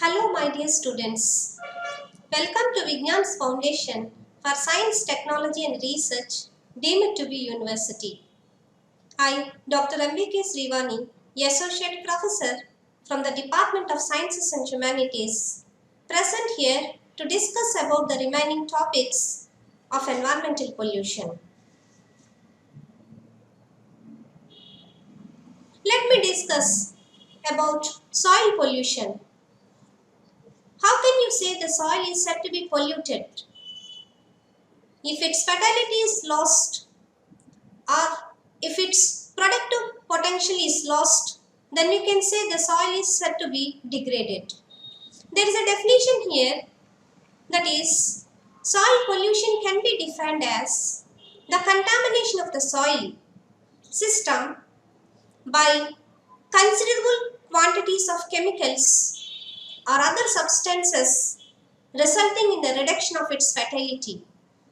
Hello, my dear students. Welcome to Vignan's Foundation for Science, Technology and Research, deemed to be University. I, Dr. M.V.K. Srivani, Associate Professor from the Department of Sciences and Humanities, present here to discuss about the remaining topics of environmental pollution. Let me discuss about soil pollution. How can you say the soil is said to be polluted? If its fertility is lost or if its productive potential is lost, then you can say the soil is said to be degraded. There is a definition here, that is, soil pollution can be defined as the contamination of the soil system by considerable quantities of chemicals or other substances resulting in the reduction of its fertility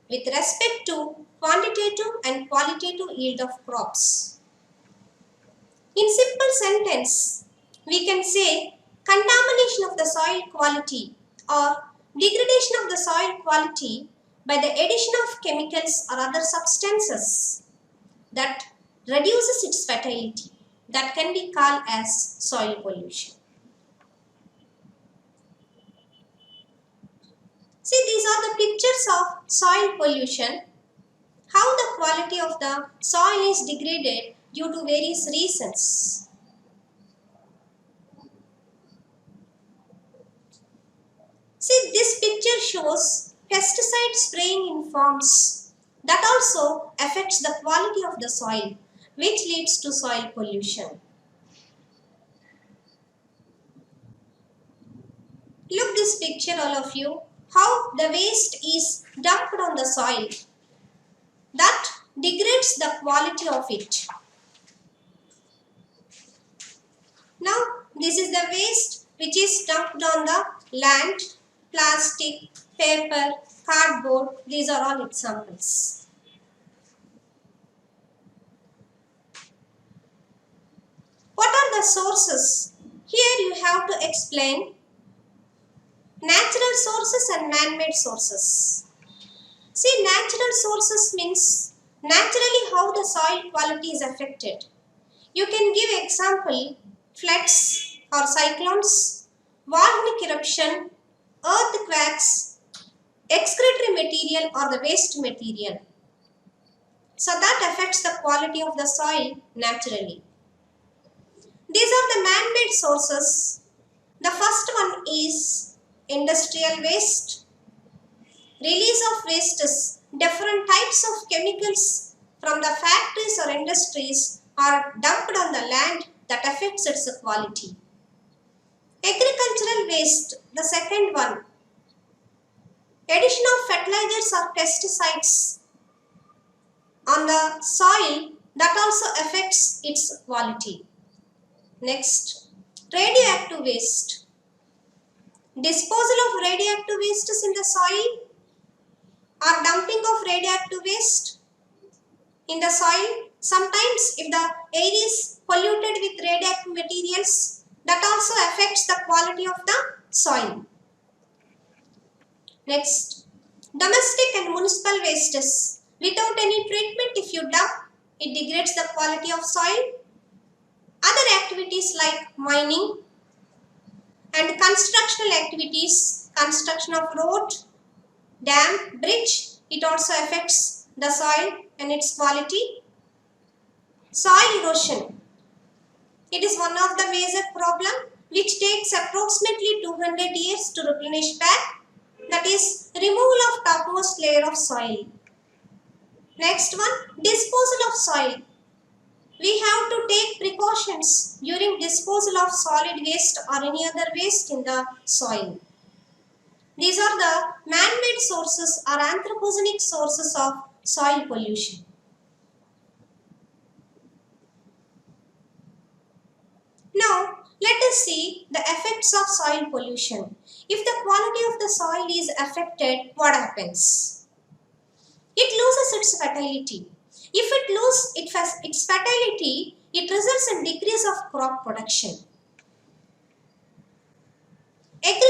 with respect to quantitative and qualitative yield of crops. In simple sentence, we can say contamination of the soil quality or degradation of the soil quality by the addition of chemicals or other substances that reduces its fertility, that can be called as soil pollution. See, these are the pictures of soil pollution, how the quality of the soil is degraded due to various reasons. See, this picture shows pesticide spraying in farms. That also affects the quality of the soil, which leads to soil pollution. Look this picture, all of you, how the waste is dumped on the soil. That degrades the quality of it. Now, this is the waste which is dumped on the land, plastic, paper, cardboard. These are all examples. What are the sources? Here you have to explain natural sources and man-made sources. See, natural sources means naturally how the soil quality is affected. You can give example, floods or cyclones, volcanic eruption, earthquakes, excretory material or the waste material. So that affects the quality of the soil naturally. These are the man-made sources. The first one is industrial waste. Release of wastes, different types of chemicals from the factories or industries are dumped on the land that affects its quality. Agricultural waste, the second one. Addition of fertilizers or pesticides on the soil, that also affects its quality. Next, radioactive waste. Disposal of radioactive wastes in the soil or dumping of radioactive waste in the soil. Sometimes if the air is polluted with radioactive materials, that also affects the quality of the soil. Next, domestic and municipal wastes. Without any treatment, if you dump, it degrades the quality of soil. Other activities like mining and constructional activities, construction of road, dam, bridge, it also affects the soil and its quality. Soil erosion. It is one of the major problem which takes approximately 200 years to replenish back. That is removal of topmost layer of soil. Next one, disposal of soil. We have to take precautions during disposal of solid waste or any other waste in the soil. These are the man-made sources or anthropogenic sources of soil pollution. Now, let us see the effects of soil pollution. If the quality of the soil is affected, what happens? It loses its fertility. If it loses its fertility, it results in decrease of crop production. Agriculture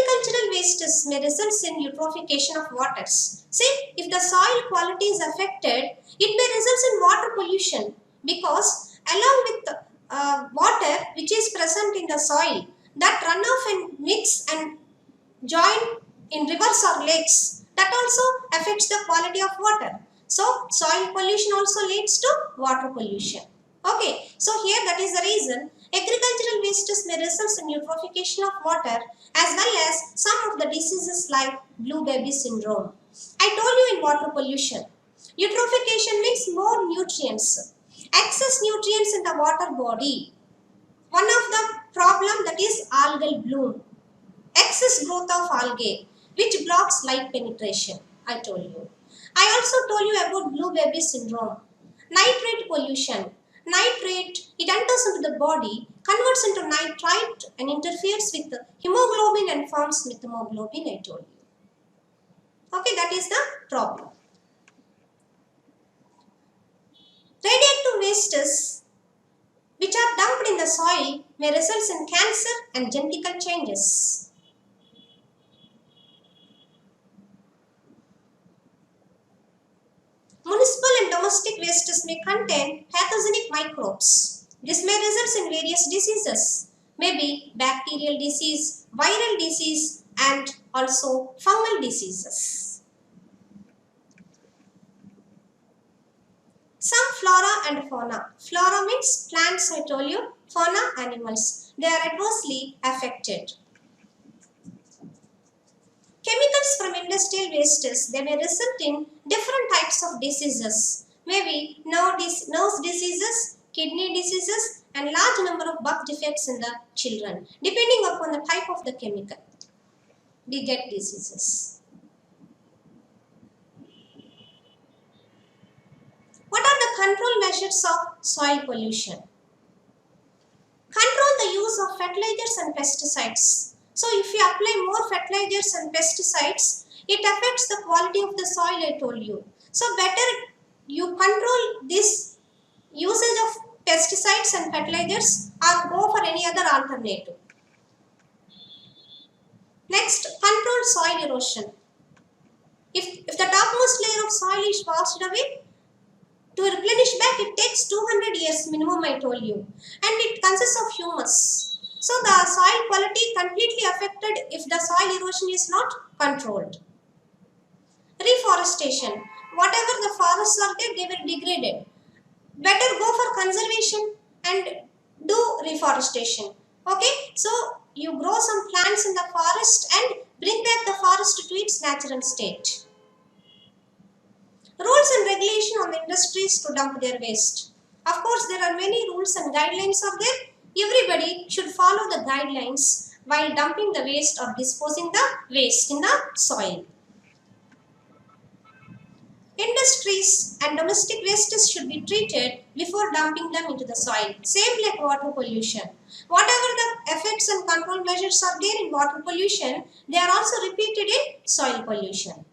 wastes may result in eutrophication of waters. See, if the soil quality is affected, it may result in water pollution because along with water which is present in the soil, that run off and mix and join in rivers or lakes, that also affects the quality of water. So soil pollution also leads to water pollution. Okay, so here that is the reason agricultural wastes may result in eutrophication of water as well as some of the diseases like blue baby syndrome. I told you in water pollution, eutrophication means more nutrients, excess nutrients in the water body. One of the problem that is algal bloom, excess growth of algae which blocks light penetration. I told you. I also told you about blue baby syndrome. Nitrate pollution. Nitrate, it enters into the body, converts into nitrite and interferes with the hemoglobin and forms methemoglobin, I told you. Okay, that is the problem. Radioactive wastes which are dumped in the soil may result in cancer and genetical changes. Municipal and domestic wastes may contain pathogenic microbes. This may result in various diseases, maybe bacterial disease, viral disease, and also fungal diseases. Some flora and fauna. Flora means plants, I told you. Fauna, animals. They are adversely affected. Chemicals from industrial wastes, they may result in different types of diseases. Maybe nose diseases, kidney diseases, and large number of birth defects in the children. Depending upon the type of the chemical, we get diseases. What are the control measures of soil pollution? Control the use of fertilizers and pesticides. So if you apply more fertilizers and pesticides, it affects the quality of the soil, I told you. So better you control this usage of pesticides and fertilizers or go for any other alternative. Next, control soil erosion. If the topmost layer of soil is washed away, to replenish back it takes 200 years minimum, I told you. And it consists of humus. So the soil quality completely affected if the soil erosion is not controlled. Reforestation. Whatever the forests are there, they will degrade. Better go for conservation and do reforestation. Okay, so you grow some plants in the forest and bring back the forest to its natural state. Rules and regulation on the industries to dump their waste. Of course, there are many rules and guidelines are there. Everybody should follow the guidelines while dumping the waste or disposing the waste in the soil. Industries and domestic wastes should be treated before dumping them into the soil. Same like water pollution. Whatever the effects and control measures are there in water pollution, they are also repeated in soil pollution.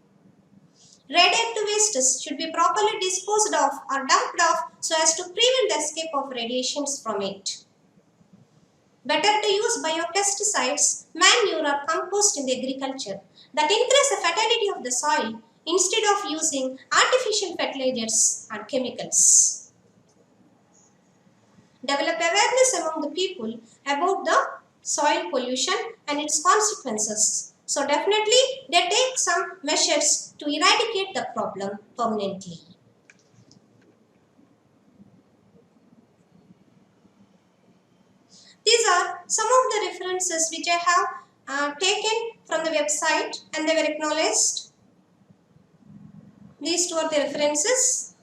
Radioactive wastes should be properly disposed of or dumped off so as to prevent the escape of radiations from it. Better to use biopesticides, manure or compost in the agriculture that increase the fertility of the soil instead of using artificial fertilizers and chemicals. Develop awareness among the people about the soil pollution and its consequences. So definitely they take some measures to eradicate the problem permanently. These are some of the references which I have taken from the website and they were acknowledged. These two are the references.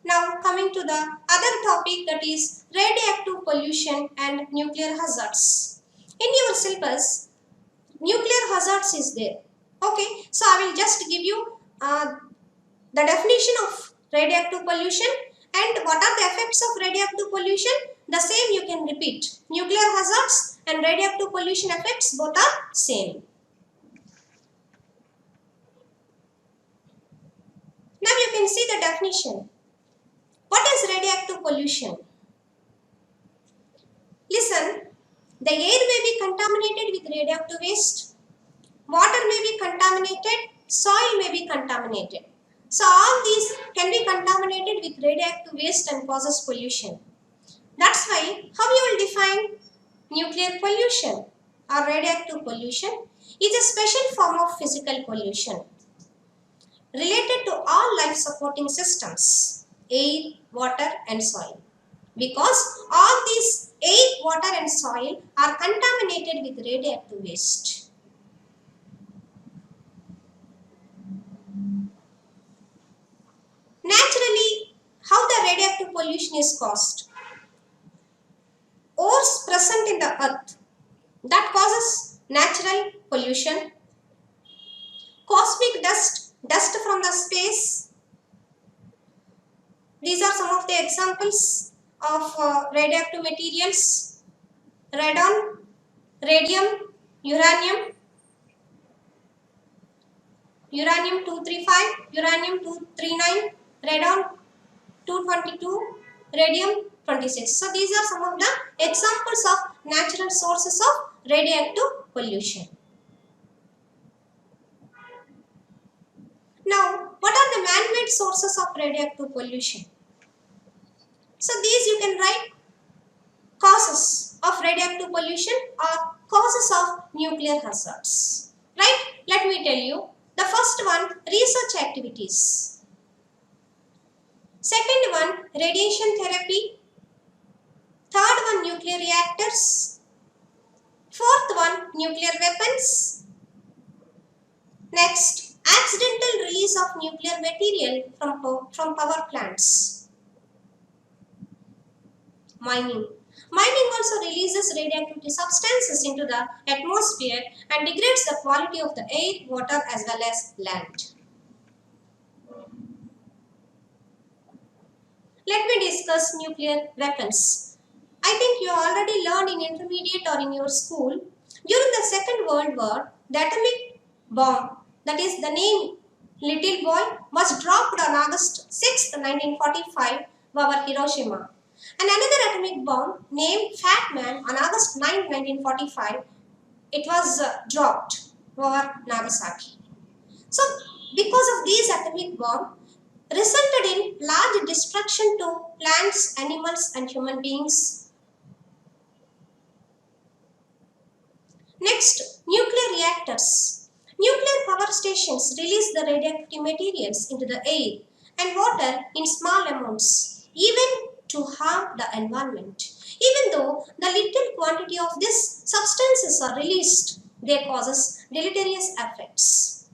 Now coming to the other topic, that is radioactive pollution and nuclear hazards. In your syllabus, nuclear hazards is there. Okay, so I will just give you the definition of radioactive pollution and what are the effects of radioactive pollution. The same you can repeat. Nuclear hazards and radioactive pollution effects both are same. Now you can see the definition. What is radioactive pollution? Listen, the air may be contaminated with radioactive waste water may be contaminated, soil may be contaminated. So all these can be contaminated with radioactive waste and causes pollution. That's why how you will define nuclear pollution or radioactive pollution is a special form of physical pollution related to all life supporting systems, air, water and soil. Because all these air, water and soil are contaminated with radioactive waste. Naturally, how the radioactive pollution is caused? Ores present in the earth that causes natural pollution. Cosmic dust from the space. These are some of the examples of radioactive materials. Radon, radium, uranium, uranium-235, uranium-239, radon 222, radium-26. So these are some of the examples of natural sources of radioactive pollution. Now, what are the man-made sources of radioactive pollution? So these you can write causes of radioactive pollution or causes of nuclear hazards. Right? Let me tell you. The first one, research activities. Second one, radiation therapy. Third one, nuclear reactors. Fourth one, nuclear weapons. Next, accidental release of nuclear material from power plants. Mining. Mining also releases radioactive substances into the atmosphere and degrades the quality of the air, water as well as land. Let me discuss nuclear weapons. I think you already learned in intermediate or in your school. During the Second World War, the atomic bomb, that is the name Little Boy, was dropped on August 6, 1945 over Hiroshima. And another atomic bomb named Fat Man on August 9, 1945, it was dropped over Nagasaki. So, because of these atomic bombs, resulted in large destruction to plants, animals and human beings. Next, nuclear reactors. Nuclear power stations release the radioactive materials into the air and water in small amounts, even to harm the environment. Even though the little quantity of these substances are released, they causes deleterious effects.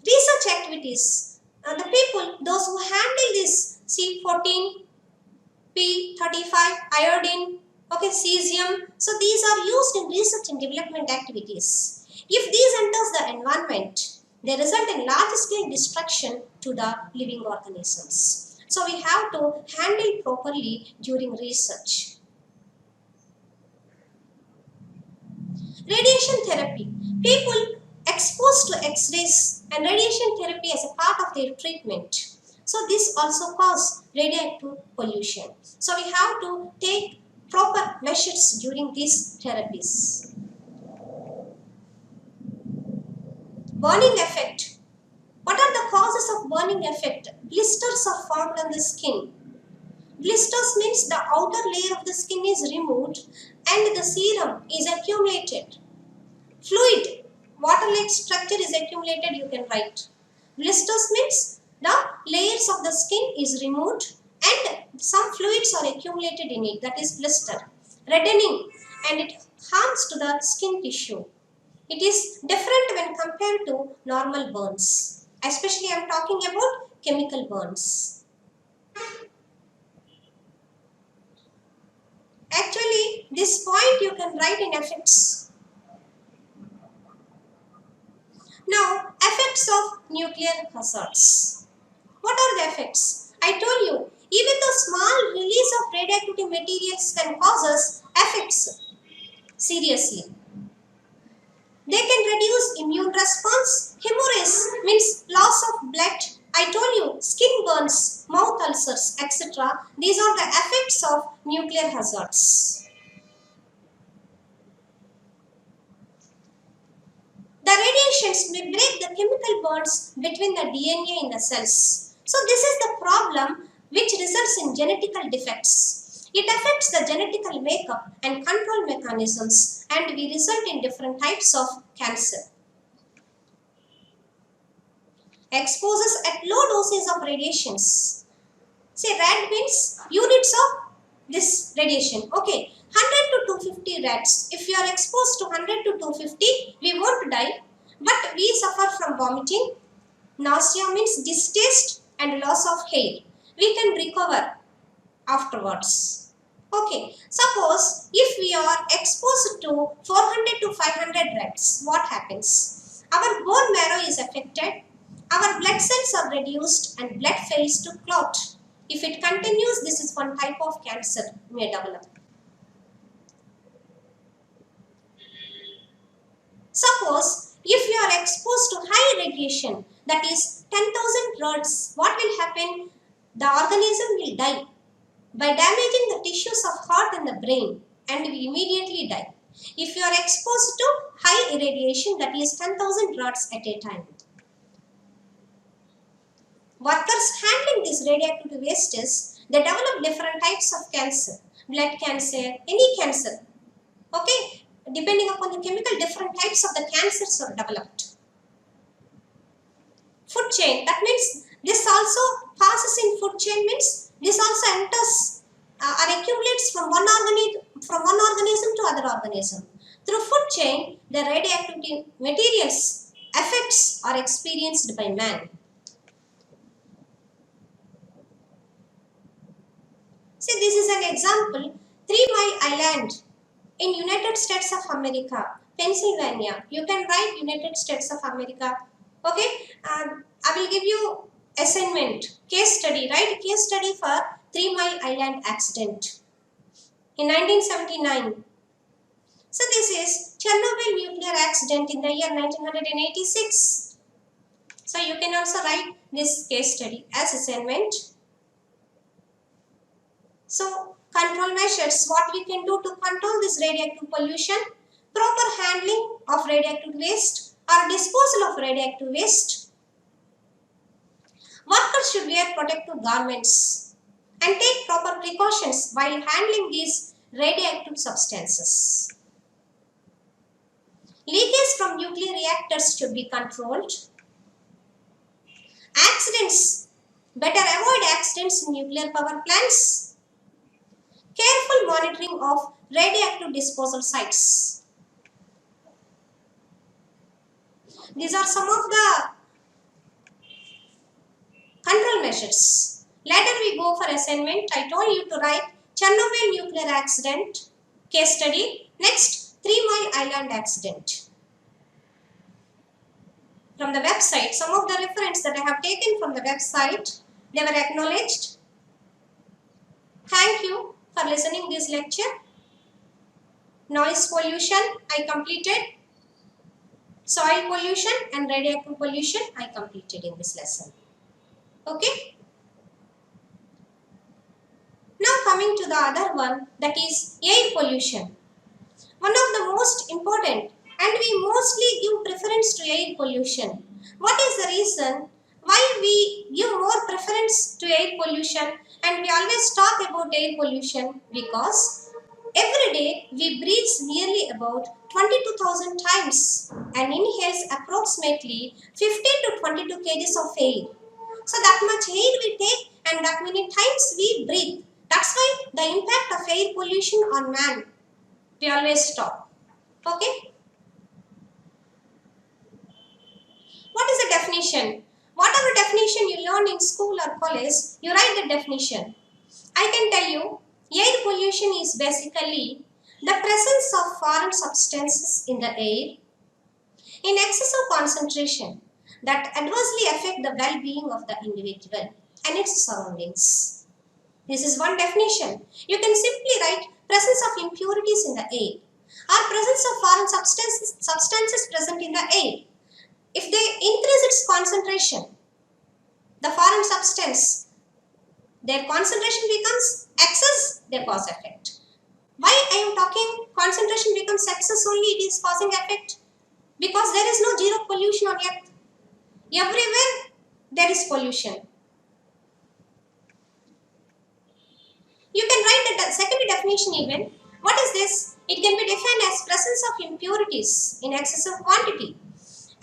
Research activities. The people, those who handle this C14, P35, iodine, okay, cesium. So these are used in research and development activities. If these enters the environment, they result in large scale destruction to the living organisms. So we have to handle properly during research. Radiation therapy. People exposed to X-rays and radiation therapy as a part of their treatment. So this also causes radioactive pollution. So we have to take proper measures during these therapies. Burning effect. What are the causes of burning effect? Blisters are formed on the skin. Blisters means the outer layer of the skin is removed and the serum is accumulated. Fluid, water-like structure is accumulated, you can write. Blisters means the layers of the skin is removed and some fluids are accumulated in it, that is blister. Reddening, and it harms to the skin tissue. It is different when compared to normal burns. Especially I am talking about chemical burns. Actually, this point you can write in effects. Now, effects of nuclear hazards. What are the effects? I told you, even the small release of radioactive materials can cause us effects seriously. They can reduce immune response. Hemorrhage means loss of blood. I told you, skin burns, mouth ulcers, etc. These are the effects of nuclear hazards. The radiations may break the chemical bonds between the DNA in the cells. So this is the problem which results in genetical defects. It affects the genetical makeup and control mechanisms and we result in different types of cancer. Exposures at low doses of radiations. Say rad means units of this radiation. Okay, 100 to 250 rads. If you are exposed to 100 to 250, we won't die, but we suffer from vomiting. Nausea means distaste and loss of hair. We can recover afterwards. Okay, suppose if we are exposed to 400 to 500 rads, what happens? Our bone marrow is affected, our blood cells are reduced and blood fails to clot. If it continues, this is one type of cancer may develop. Suppose if you are exposed to high radiation, that is 10,000 rads, what will happen? The organism will die by damaging the tissues of heart and the brain and we immediately die. If you are exposed to high irradiation, that is 10,000 rads at a time. Workers handling this radioactive wastes, they develop different types of cancer, blood cancer, any cancer. Okay, depending upon the chemical, different types of the cancers are developed. Food chain, that means this also passes in food chain, means this also enters or accumulates from one organism to other organism. Through food chain, the radioactivity materials effects are experienced by man. See, this is an example. 3 Mile Island in United States of America, Pennsylvania. You can write United States of America. Okay, I will give you assignment, case study. Write case study for 3 Mile Island accident in 1979. So this is Chernobyl nuclear accident in the year 1986. So you can also write this case study as assignment. So control measures, what we can do to control this radioactive pollution: proper handling of radioactive waste or disposal of radioactive waste. Workers should wear protective garments and take proper precautions while handling these radioactive substances. Leakage from nuclear reactors should be controlled. Accidents, better avoid accidents in nuclear power plants. Careful monitoring of radioactive disposal sites. These are some of the control measures. Later we go for assignment. I told you to write Chernobyl nuclear accident case study. Next, 3 Mile Island accident. From the website, some of the reference that I have taken from the website, they were acknowledged. Thank you for listening this lecture. Noise pollution I completed. Soil pollution and radioactive pollution I completed in this lesson. Okay. Now coming to the other one, that is air pollution. One of the most important, and we mostly give preference to air pollution. What is the reason why we give more preference to air pollution and we always talk about air pollution? Because every day we breathe nearly about 22,000 times and inhales approximately 15 to 22 kgs of air. So that much air we take and that many times we breathe. That's why the impact of air pollution on man, we always talk. Okay? What is the definition? Whatever definition you learn in school or college, you write the definition. I can tell you, air pollution is basically the presence of foreign substances in the air in excessive concentration that adversely affect the well-being of the individual and its surroundings. This is one definition. You can simply write presence of impurities in the air or presence of foreign substances present in the air. If they increase its concentration, the foreign substance, their concentration becomes excess, they cause effect. Why I am talking concentration becomes excess only, it is causing effect? because there is no zero pollution on earth. Everywhere there is pollution. You can write the second definition even. What is this? It can be defined as presence of impurities in excessive quantity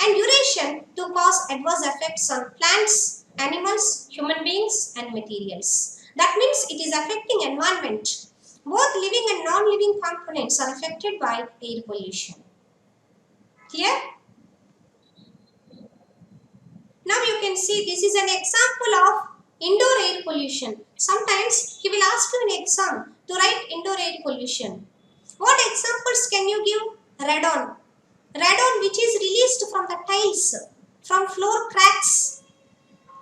and duration to cause adverse effects on plants, animals, human beings and materials. That means it is affecting environment. Both living and non-living components are affected by air pollution. Clear? Now you can see this is an example of indoor air pollution. Sometimes he will ask you in exam to write indoor air pollution. What examples can you give? Radon. Radon which is released from the tiles, from floor cracks.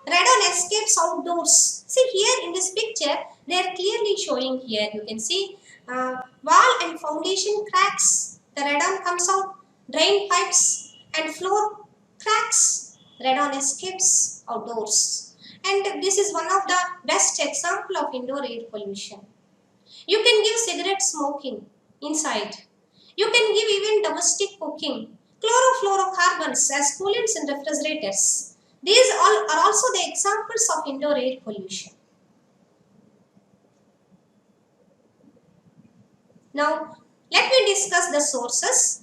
Radon escapes outdoors. See here in this picture, they are clearly showing here. You can see wall and foundation cracks. The radon comes out, drain pipes and floor cracks. Radon escapes outdoors. And this is one of the best example of indoor air pollution. You can give cigarette smoking inside. You can give even domestic cooking. Chlorofluorocarbons as coolants in refrigerators. These all are also the examples of indoor air pollution. Now, let me discuss the sources.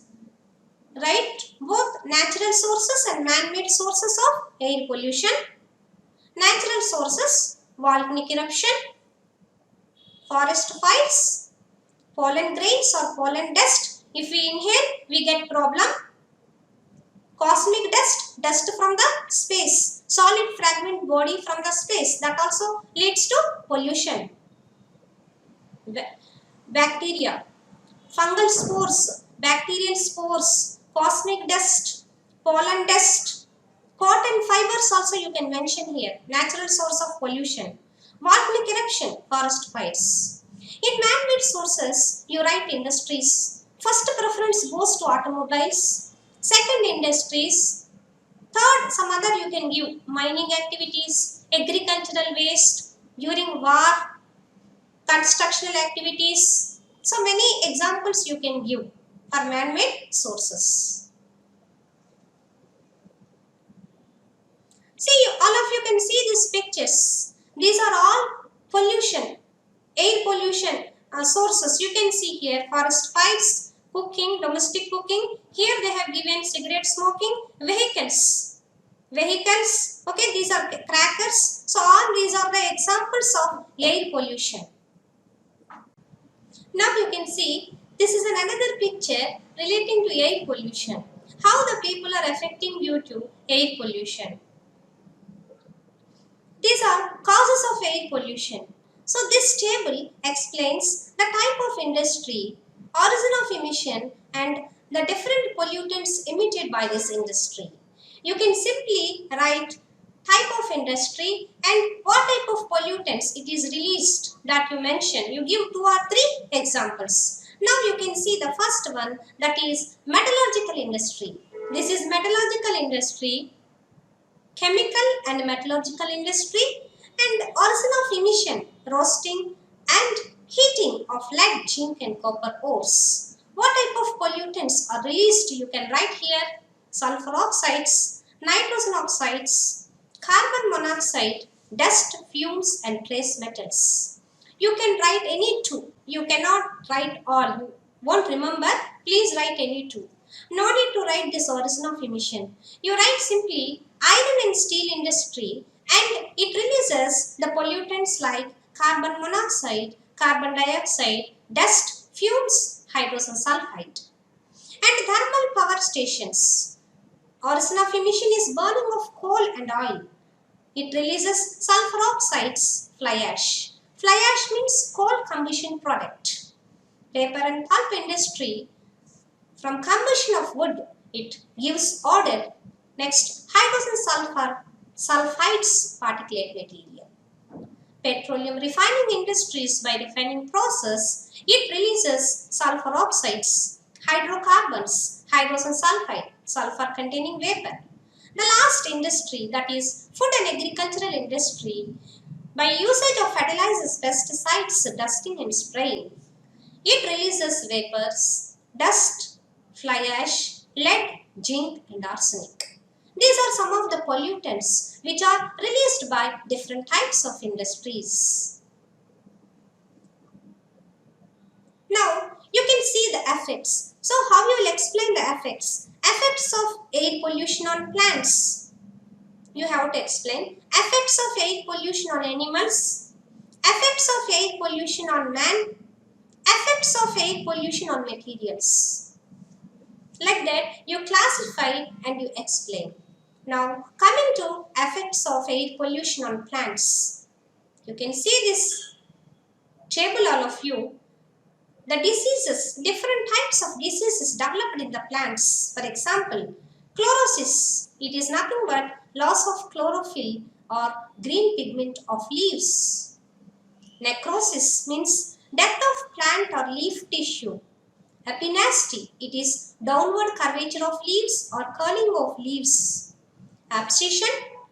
Right? Both natural sources and man-made sources of air pollution. Natural sources, volcanic eruption, forest fires, pollen grains or pollen dust. If we inhale, we get problem. Cosmic dust, dust from the space, solid fragment body from the space, that also leads to pollution. Bacteria, fungal spores, bacterial spores, cosmic dust, pollen dust, cotton fibers also you can mention here, natural source of pollution. Volcanic eruption, forest fires. In man-made sources, you write industries. First preference goes to automobiles. Second, industries. Third, some other you can give, mining activities, agricultural waste, during war, constructional activities. So many examples you can give for man-made sources. See, all of you can see these pictures. These are all pollution, air pollution sources. You can see here forest fires, cooking, domestic cooking. Here they have given cigarette smoking, vehicles. Okay, these are crackers. So all these are the examples of air pollution. Now you can see this is another picture relating to air pollution. How the people are affecting due to air pollution. These are causes of air pollution. So this table explains the type of industry, origin of emission and the different pollutants emitted by this industry. You can simply write type of industry and what type of pollutants it is released that you mention. You give 2 or 3 examples. Now you can see the first one, that is metallurgical industry. This is metallurgical industry, chemical and metallurgical industry, and origin of emission, roasting and heating of lead, zinc and copper ores. What type of pollutants are released? You can write here sulfur oxides, nitrogen oxides, carbon monoxide, dust, fumes and trace metals. You can write any 2. You cannot write all. You won't remember. Please write any 2. No need to write this origin of emission. You write simply iron and steel industry and it releases the pollutants like carbon monoxide, carbon dioxide, dust, fumes, hydrogen sulfide. And thermal power stations. Origin of emission is burning of coal and oil. It releases sulfur oxides, fly ash. Fly ash means coal combustion product. Paper and pulp industry, from combustion of wood, it gives odor. Next, hydrogen sulfur, sulfides, particulate material. Petroleum refining industries, by refining process, it releases sulfur oxides, hydrocarbons, hydrogen sulfide, sulfur containing vapor. The last industry, that is food and agricultural industry, by usage of fertilizers, pesticides, dusting and spraying, it releases vapors, dust, fly ash, lead, zinc and arsenic. These are some of the pollutants which are released by different types of industries. Now, you can see the effects. So, how you will explain the effects? Effects of air pollution on plants. You have to explain. Effects of air pollution on animals. Effects of air pollution on man. Effects of air pollution on materials. Like that, you classify and you explain. Now, coming to effects of air pollution on plants. You can see this table, all of you. The diseases, different types of diseases developed in the plants. For example, chlorosis. It is nothing but loss of chlorophyll or green pigment of leaves. Necrosis means death of plant or leaf tissue. Epinasty. It is downward curvature of leaves or curling of leaves. Abscission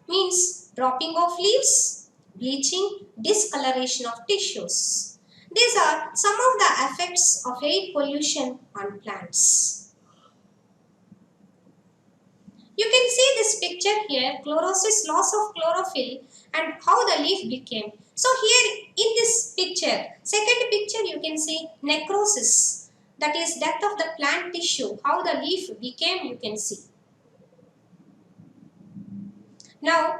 means dropping of leaves. Bleaching, discoloration of tissues. These are some of the effects of air pollution on plants. You can see this picture here, chlorosis, loss of chlorophyll and how the leaf became. So here in this picture, second picture you can see necrosis, that is death of the plant tissue, how the leaf became you can see. Now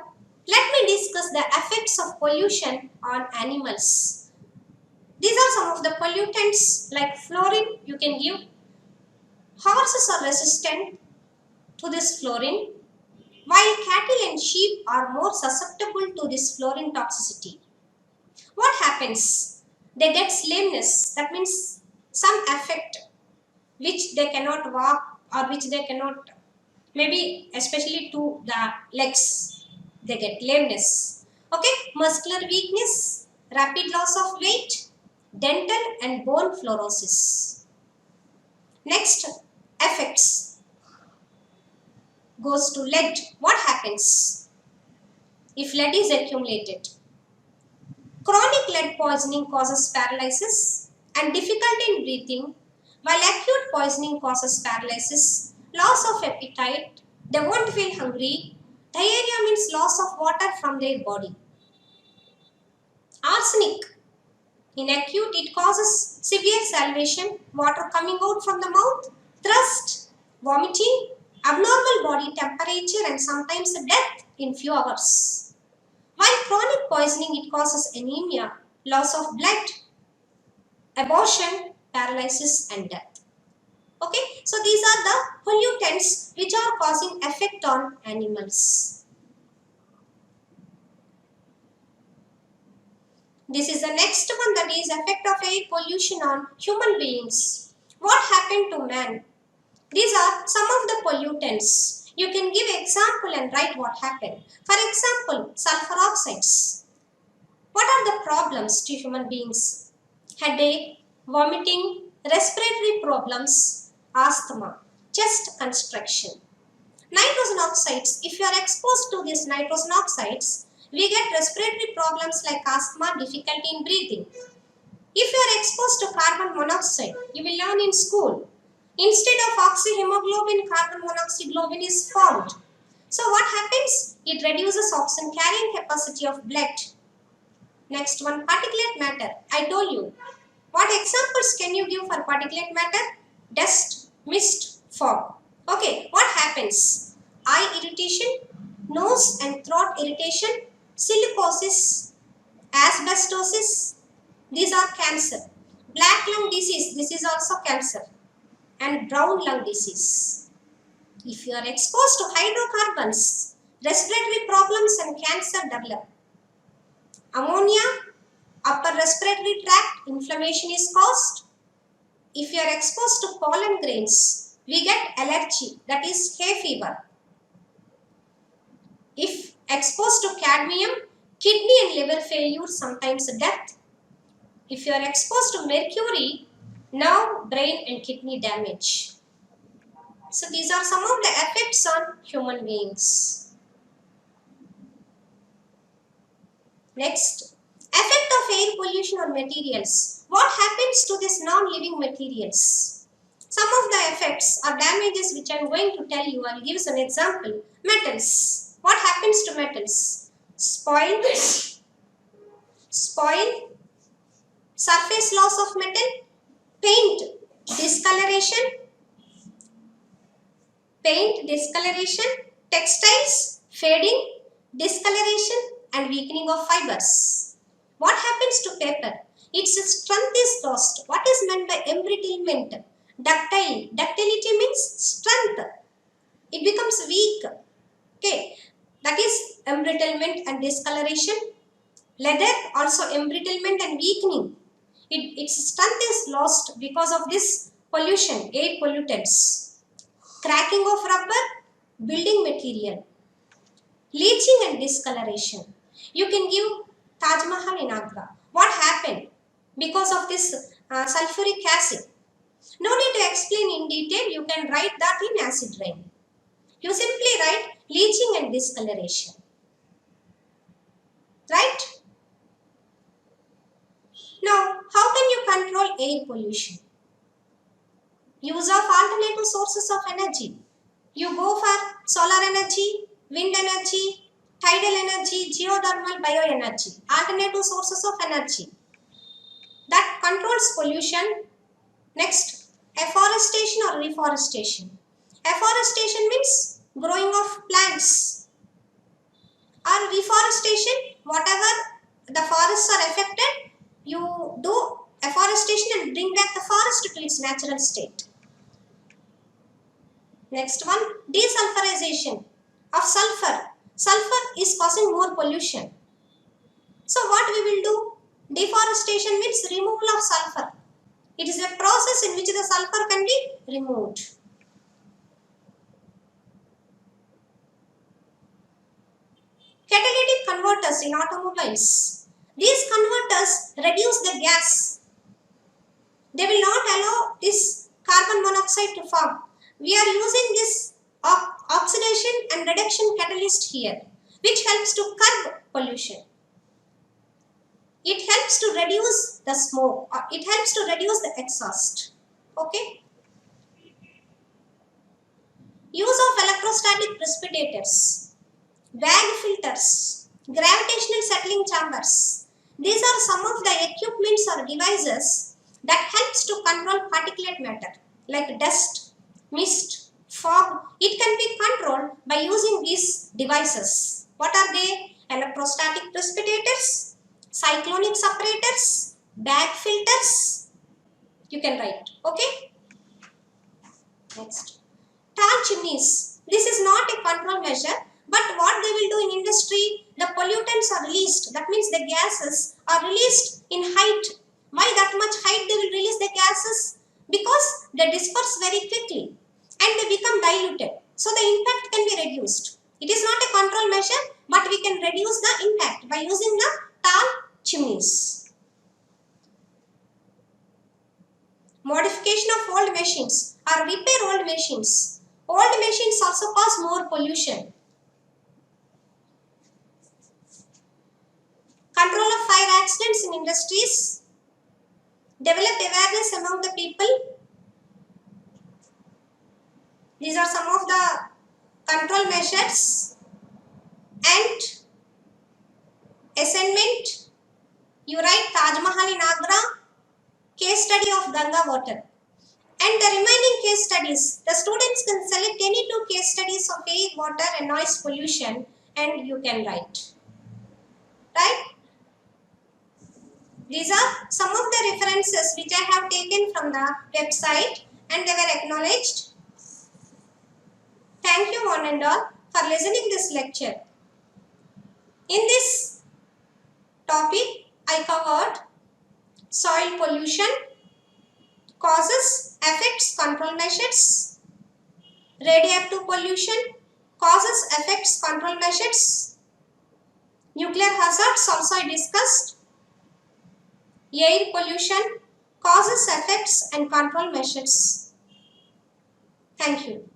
let me discuss the effects of pollution on animals. These are some of the pollutants like fluorine you can give. Horses are resistant to this fluorine, while cattle and sheep are more susceptible to this fluorine toxicity. What happens? They get lameness, that means some effect which they cannot walk or which they cannot, maybe especially to the legs, they get lameness. Okay, muscular weakness, rapid loss of weight, dental and bone fluorosis. Next, effects goes to lead. What happens if lead is accumulated? Chronic lead poisoning causes paralysis and difficulty in breathing, while acute poisoning causes paralysis, loss of appetite, they won't feel hungry, diarrhea means loss of water from their body. Arsenic. In acute, it causes severe salivation, water coming out from the mouth, thirst, vomiting, abnormal body temperature and sometimes death in few hours. While chronic poisoning, it causes anemia, loss of blood, abortion, paralysis and death. Okay, so these are the pollutants which are causing effect on animals. This is the next one, that is effect of air pollution on human beings. What happened to man? These are some of the pollutants. You can give example and write what happened. For example, sulfur oxides. What are the problems to human beings? Headache, vomiting, respiratory problems, asthma, chest constriction. Nitrogen oxides. If you are exposed to these nitrogen oxides, we get respiratory problems like asthma, difficulty in breathing. If you are exposed to carbon monoxide, you will learn in school. Instead of oxyhemoglobin, carbon monoxide globin is formed. So what happens? It reduces oxygen carrying capacity of blood. Next one, particulate matter. I told you. What examples can you give for particulate matter? Dust, mist, fog. Okay, what happens? Eye irritation, nose and throat irritation, silicosis, asbestosis. These are cancer. Black lung disease, this is also cancer. And brown lung disease. If you are exposed to hydrocarbons, respiratory problems and cancer develop. Ammonia, upper respiratory tract inflammation is caused. If you are exposed to pollen grains, we get allergy, that is hay fever. If exposed to cadmium, kidney and liver failure, sometimes death. If you are exposed to mercury, nerve, brain and kidney damage. So these are some of the effects on human beings. Next, effect of air pollution on materials. What happens to these non-living materials? Some of the effects or damages which I am going to tell you, I will give an example. Metals. What happens to metals? Spoil, surface loss of metal, paint discoloration, textiles, fading, discoloration and weakening of fibers. What happens to paper? Its strength is lost. What is meant by embrittlement? Ductility means strength. It becomes weak. Okay, that is embrittlement and discoloration. Leather also embrittlement and weakening. Its strength is lost because of this pollution, air pollutants. Cracking of rubber, building material. Leaching and discoloration. You can give Taj Mahal in Agra. What happened? Because of this sulfuric acid. No need to explain in detail. You can write that in acid rain. You simply write leaching and discoloration. Right? Now, how can you control air pollution? Use of alternative sources of energy. You go for solar energy, wind energy, tidal energy, geothermal, bioenergy. Alternative sources of energy. That controls pollution. Next, afforestation or reforestation. Afforestation means growing of plants. Or reforestation, whatever the forests are affected, you do afforestation and bring back the forest to its natural state. Next one, desulfurization of sulfur. Sulfur is causing more pollution. So what we will do? Deforestation means removal of sulfur. It is a process in which the sulfur can be removed. Catalytic converters in automobiles. These converters reduce the gas. They will not allow this carbon monoxide to form. We are using this oxidation and reduction catalyst here, which helps to curb pollution. It helps to reduce the smoke. It helps to reduce the exhaust. Okay. Use of electrostatic precipitators, bag filters, gravitational settling chambers. These are some of the equipments or devices that helps to control particulate matter like dust, mist, fog. It can be controlled by using these devices. What are they? Electrostatic precipitators, cyclonic separators, bag filters. You can write. Okay. Next. Tall chimneys. This is not a control measure, but what they will do in industry, the pollutants are released. That means the gases are released in height. Why that much height they will release the gases? Because they disperse very quickly and they become diluted. So the impact can be reduced. It is not a control measure, but we can reduce the impact by using the tall chimneys. Modification of old machines or repair old machines. Old machines also cause more pollution. Control of fire accidents in industries. Develop awareness among the people. These are some of the control measures. And assignment. You write Taj Mahal in Agra. Case study of Ganga water. And the remaining case studies, the students can select any 2 case studies of air, water and noise pollution and you can write. Right? These are some of the references which I have taken from the website and they were acknowledged. Thank you one and all for listening this lecture. In this topic, I covered soil pollution, causes, effects, control measures, radioactive pollution, causes, effects, control measures, nuclear hazards also I discussed, air pollution, causes, effects and control measures. Thank you.